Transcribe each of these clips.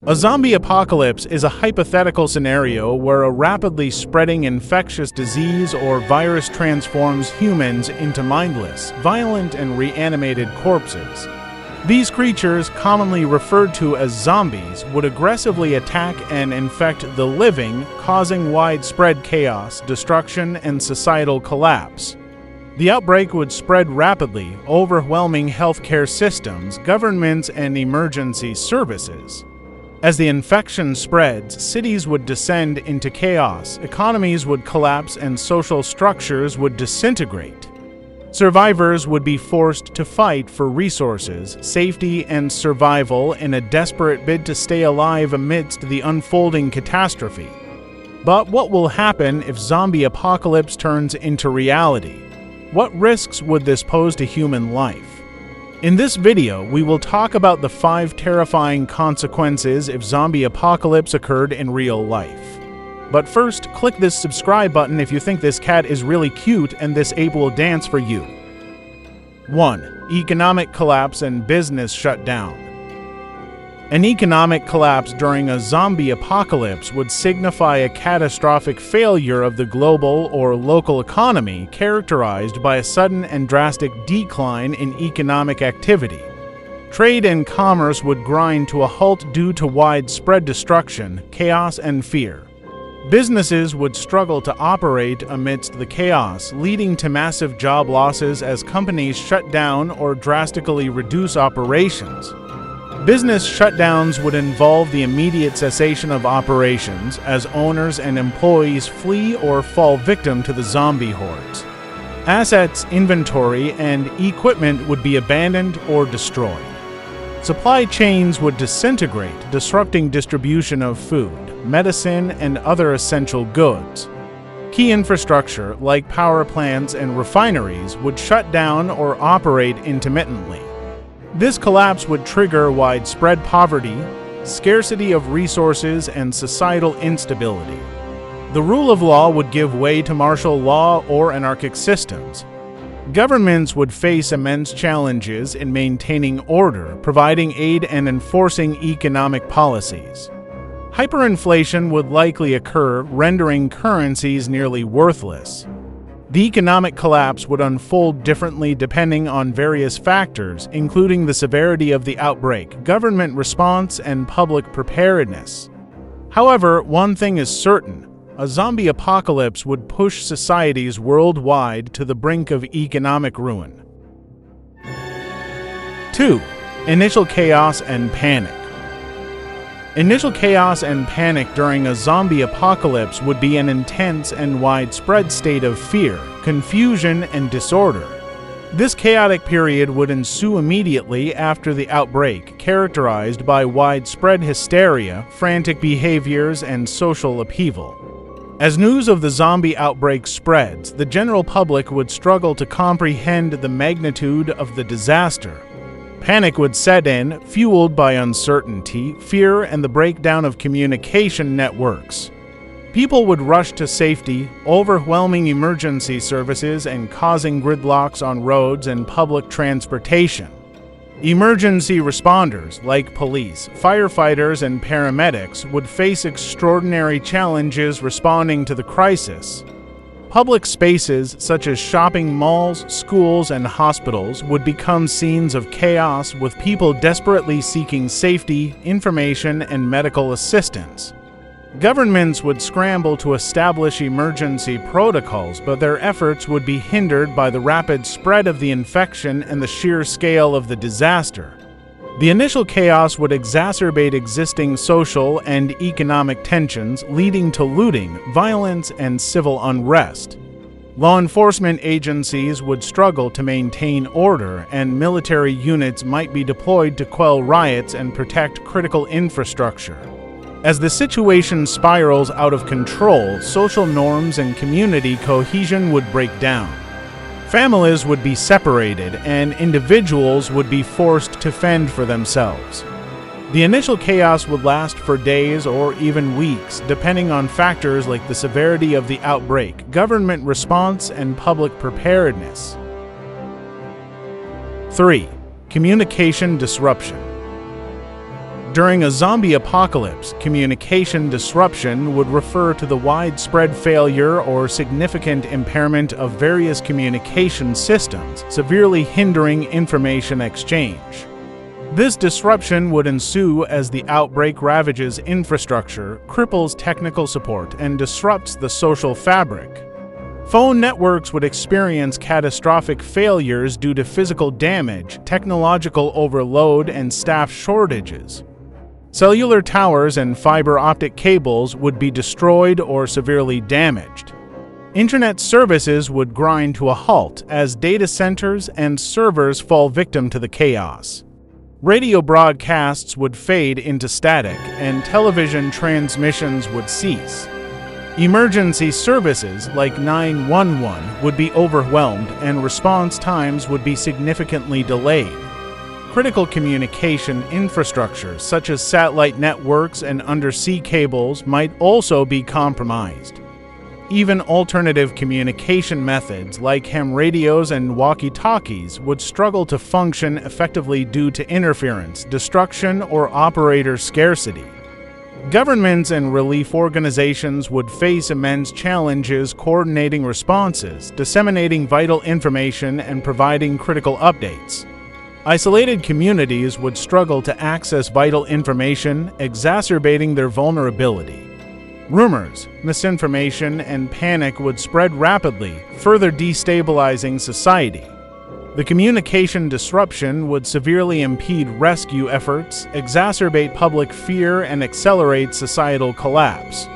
A zombie apocalypse is a hypothetical scenario where a rapidly spreading infectious disease or virus transforms humans into mindless, violent, and reanimated corpses. These creatures, commonly referred to as zombies, would aggressively attack and infect the living, causing widespread chaos, destruction, and societal collapse. The outbreak would spread rapidly, overwhelming healthcare systems, governments, and emergency services. As the infection spreads, cities would descend into chaos, economies would collapse, and social structures would disintegrate. Survivors would be forced to fight for resources, safety, and survival in a desperate bid to stay alive amidst the unfolding catastrophe. But what will happen if zombie apocalypse turns into reality? What risks would this pose to human life? In this video, we will talk about the 5 terrifying consequences if zombie apocalypse occurred in real life. But first, click this subscribe button if you think this cat is really cute and this ape will dance for you. 1. Economic collapse and business shutdown. An economic collapse during a zombie apocalypse would signify a catastrophic failure of the global or local economy characterized by a sudden and drastic decline in economic activity. Trade and commerce would grind to a halt due to widespread destruction, chaos, and fear. Businesses would struggle to operate amidst the chaos, leading to massive job losses as companies shut down or drastically reduce operations. Business shutdowns would involve the immediate cessation of operations as owners and employees flee or fall victim to the zombie hordes. Assets, inventory, and equipment would be abandoned or destroyed. Supply chains would disintegrate, disrupting distribution of food, medicine, and other essential goods. Key infrastructure, like power plants and refineries, would shut down or operate intermittently. This collapse would trigger widespread poverty, scarcity of resources, and societal instability. The rule of law would give way to martial law or anarchic systems. Governments would face immense challenges in maintaining order, providing aid, and enforcing economic policies. Hyperinflation would likely occur, rendering currencies nearly worthless. The economic collapse would unfold differently depending on various factors, including the severity of the outbreak, government response, and public preparedness. However, one thing is certain: a zombie apocalypse would push societies worldwide to the brink of economic ruin. 2. Initial chaos and panic. Initial chaos and panic during a zombie apocalypse would be an intense and widespread state of fear, confusion, and disorder. This chaotic period would ensue immediately after the outbreak, characterized by widespread hysteria, frantic behaviors, and social upheaval. As news of the zombie outbreak spreads, the general public would struggle to comprehend the magnitude of the disaster. Panic would set in, fueled by uncertainty, fear, and the breakdown of communication networks. People would rush to safety, overwhelming emergency services and causing gridlocks on roads and public transportation. Emergency responders, like police, firefighters, and paramedics, would face extraordinary challenges responding to the crisis. Public spaces such as shopping malls, schools, and hospitals would become scenes of chaos, with people desperately seeking safety, information, and medical assistance. Governments would scramble to establish emergency protocols, but their efforts would be hindered by the rapid spread of the infection and the sheer scale of the disaster. The initial chaos would exacerbate existing social and economic tensions, leading to looting, violence, and civil unrest. Law enforcement agencies would struggle to maintain order, and military units might be deployed to quell riots and protect critical infrastructure. As the situation spirals out of control, social norms and community cohesion would break down. Families would be separated, and individuals would be forced to fend for themselves. The initial chaos would last for days or even weeks, depending on factors like the severity of the outbreak, government response, and public preparedness. 3. Communication disruption. During a zombie apocalypse, communication disruption would refer to the widespread failure or significant impairment of various communication systems, severely hindering information exchange. This disruption would ensue as the outbreak ravages infrastructure, cripples technical support, and disrupts the social fabric. Phone networks would experience catastrophic failures due to physical damage, technological overload, and staff shortages. Cellular towers and fiber optic cables would be destroyed or severely damaged. Internet services would grind to a halt as data centers and servers fall victim to the chaos. Radio broadcasts would fade into static, and television transmissions would cease. Emergency services like 911 would be overwhelmed, and response times would be significantly delayed. Critical communication infrastructure, such as satellite networks and undersea cables, might also be compromised. Even alternative communication methods like ham radios and walkie-talkies would struggle to function effectively due to interference, destruction, or operator scarcity. Governments and relief organizations would face immense challenges coordinating responses, disseminating vital information, and providing critical updates. Isolated communities would struggle to access vital information, exacerbating their vulnerability. Rumors, misinformation, and panic would spread rapidly, further destabilizing society. The communication disruption would severely impede rescue efforts, exacerbate public fear, and accelerate societal collapse.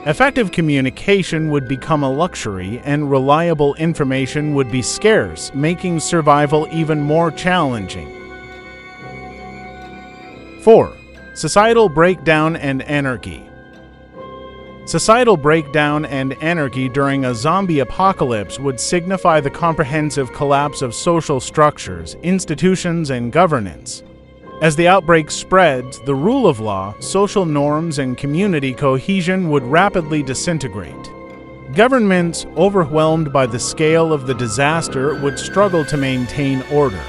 Effective communication would become a luxury, and reliable information would be scarce, making survival even more challenging. 4. Societal breakdown and anarchy. Societal breakdown and anarchy during a zombie apocalypse would signify the comprehensive collapse of social structures, institutions, and governance. As the outbreak spreads, the rule of law, social norms, and community cohesion would rapidly disintegrate. Governments, overwhelmed by the scale of the disaster, would struggle to maintain order.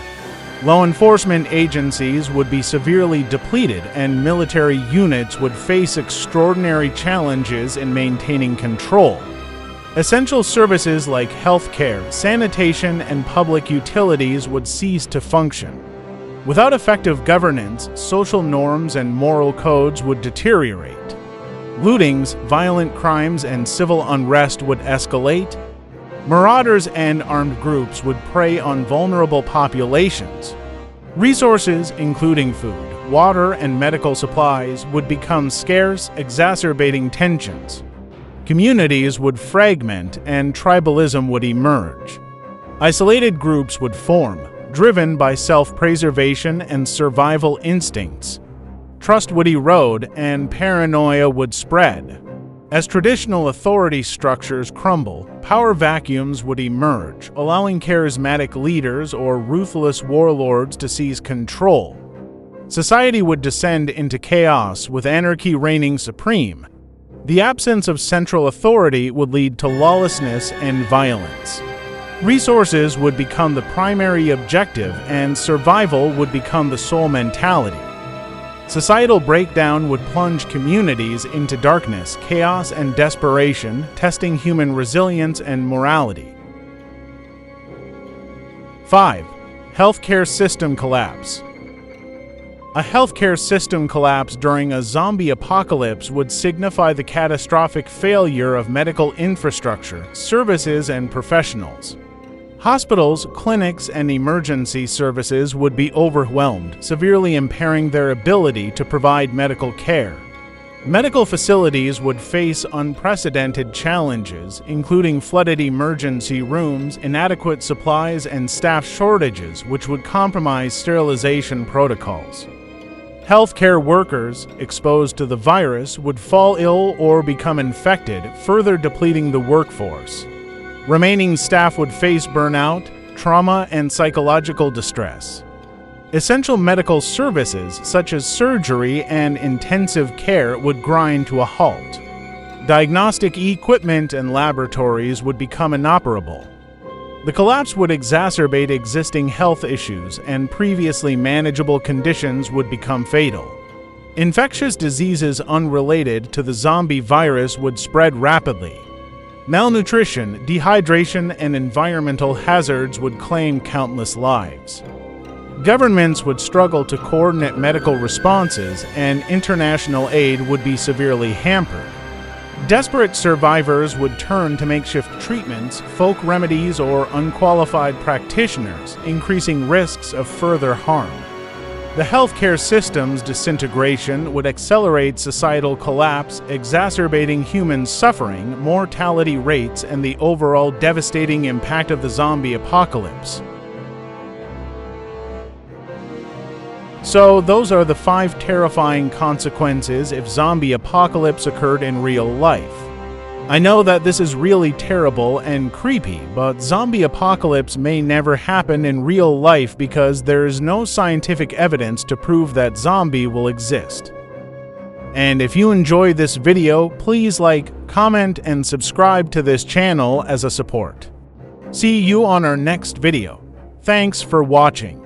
Law enforcement agencies would be severely depleted, and military units would face extraordinary challenges in maintaining control. Essential services like healthcare, sanitation, and public utilities would cease to function. Without effective governance, social norms and moral codes would deteriorate. Lootings, violent crimes, and civil unrest would escalate. Marauders and armed groups would prey on vulnerable populations. Resources, including food, water, and medical supplies, would become scarce, exacerbating tensions. Communities would fragment, and tribalism would emerge. Isolated groups would form, driven by self-preservation and survival instincts. Trust would erode, and paranoia would spread. As traditional authority structures crumble, power vacuums would emerge, allowing charismatic leaders or ruthless warlords to seize control. Society would descend into chaos, with anarchy reigning supreme. The absence of central authority would lead to lawlessness and violence. Resources would become the primary objective, and survival would become the sole mentality. Societal breakdown would plunge communities into darkness, chaos, and desperation, testing human resilience and morality. 5. Healthcare system collapse. A healthcare system collapse during a zombie apocalypse would signify the catastrophic failure of medical infrastructure, services, and professionals. Hospitals, clinics, and emergency services would be overwhelmed, severely impairing their ability to provide medical care. Medical facilities would face unprecedented challenges, including flooded emergency rooms, inadequate supplies, and staff shortages, which would compromise sterilization protocols. Healthcare workers, exposed to the virus, would fall ill or become infected, further depleting the workforce. Remaining staff would face burnout, trauma, and psychological distress. Essential medical services, such as surgery and intensive care, would grind to a halt. Diagnostic equipment and laboratories would become inoperable. The collapse would exacerbate existing health issues, and previously manageable conditions would become fatal. Infectious diseases unrelated to the zombie virus would spread rapidly. Malnutrition, dehydration, and environmental hazards would claim countless lives. Governments would struggle to coordinate medical responses, and international aid would be severely hampered. Desperate survivors would turn to makeshift treatments, folk remedies, or unqualified practitioners, increasing risks of further harm. The healthcare system's disintegration would accelerate societal collapse, exacerbating human suffering, mortality rates, and the overall devastating impact of the zombie apocalypse. So, those are the 5 terrifying consequences if zombie apocalypse occurred in real life. I know that this is really terrible and creepy, but zombie apocalypse may never happen in real life because there is no scientific evidence to prove that zombie will exist. And if you enjoy this video, please like, comment, and subscribe to this channel as a support. See you on our next video. Thanks for watching.